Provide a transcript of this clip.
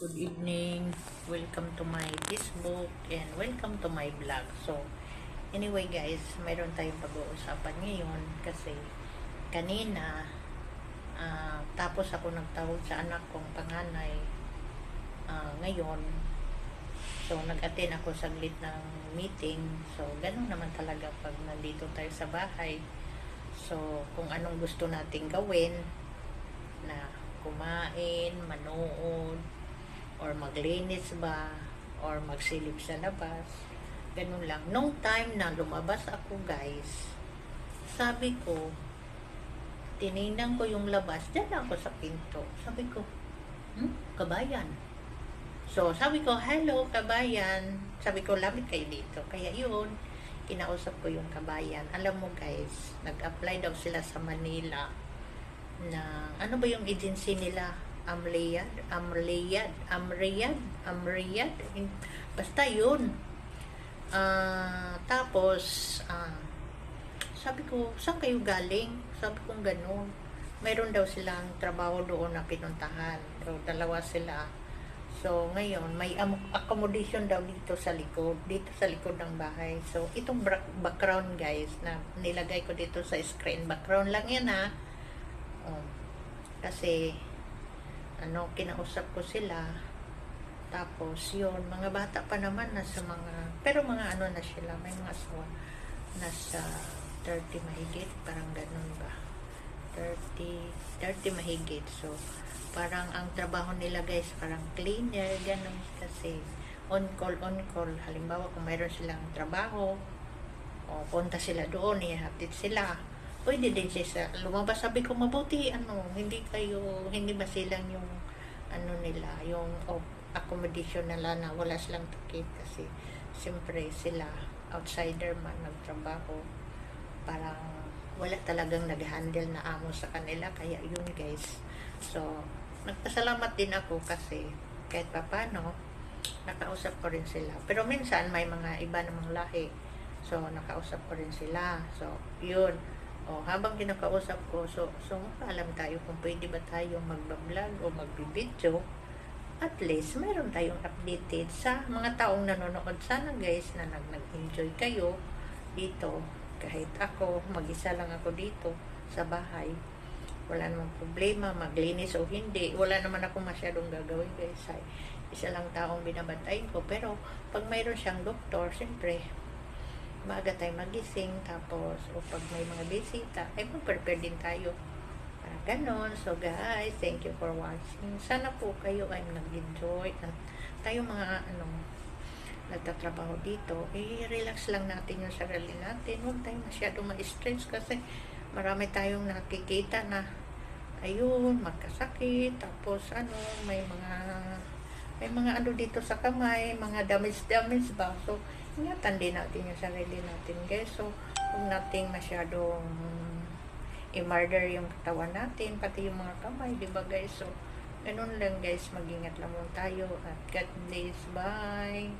Good evening. Welcome to my Facebook and welcome to my vlog. So, anyway guys, mayroon tayong pag-uusapan ngayon kasi kanina tapos ako nagtawag sa anak kong panganay ngayon. So, nag-attend ako saglit ng meeting. So, ganun naman talaga pag nandito tayo sa bahay. So, kung anong gusto nating gawin na kumain, manood, or maglinis ba, or magsilip sa labas. Ganun lang. Nung time na lumabas ako guys, sabi ko, tinignan ko yung labas, dyan lang ako sa pinto. Sabi ko, kabayan. So, sabi ko, hello kabayan. Sabi ko, lamit kayo dito. Kaya yun, kinausap ko yung kabayan. Alam mo guys, nag-apply daw sila sa Manila na, ano ba yung agency nila? Amriyad, basta yun. Tapos sabi ko, saan kayo galing? Sabi ko gano'n. Mayroon daw silang trabaho doon na pinuntahan. So, dalawa sila. So, ngayon, may accommodation daw dito sa likod ng bahay. So, itong background guys, na nilagay ko dito sa screen, background lang yan ha. Kasi kinausap ko sila. Tapos yun, mga bata pa naman nasa pero mga na sila, may mga asawa nasa 30 mahigit, parang ganun ba, 30 mahigit. So parang ang trabaho nila guys, parang cleaner, ganun. Kasi on call, halimbawa kung mayroon silang trabaho o punta sila doon, ihatid sila, pwede din siya lumabas. Sabi ko, mabuti hindi ba silang yung nila, yung accommodation nila na wala silang takip. Kasi siyempre sila outsider man nagtrabaho, parang wala talagang nag-handle na amo sa kanila. Kaya yun guys, so nagpasalamat din ako kasi kahit papano nakausap ko rin sila. Pero minsan may mga iba namang lahi, so nakausap ko rin sila. So yun, habang kinakausap ko, so alam tayo kung pwede ba tayong magbablog o magbibideo. At least mayroon tayong updated sa mga taong nanonood. Sana guys na nag-enjoy kayo dito. Kahit ako, mag-isa lang ako dito sa bahay, wala namang problema maglinis o hindi. Wala naman ako masyadong gagawin guys. Isa lang taong binabantayan ko. Pero pag mayroon siyang doktor, siyempre maaga tayo magising. Tapos pag may mga bisita, ay mag-prepare din tayo. Ganon. So guys, thank you for watching. Sana po kayo ay nag-enjoy. At tayo mga nagtatrabaho dito, relax lang natin yung sarili natin. Huwag tayo masyado ma-stress kasi marami tayong nakikita na ayun, magkasakit. Tapos may mga dito sa kamay, mga damage ba. So ingatan din natin yung sarili natin guys. So huwag nating masyadong i-murder yung katawan natin, pati yung mga kamay, diba guys? So ganun lang guys, mag-ingat lang tayo at God bless. Bye.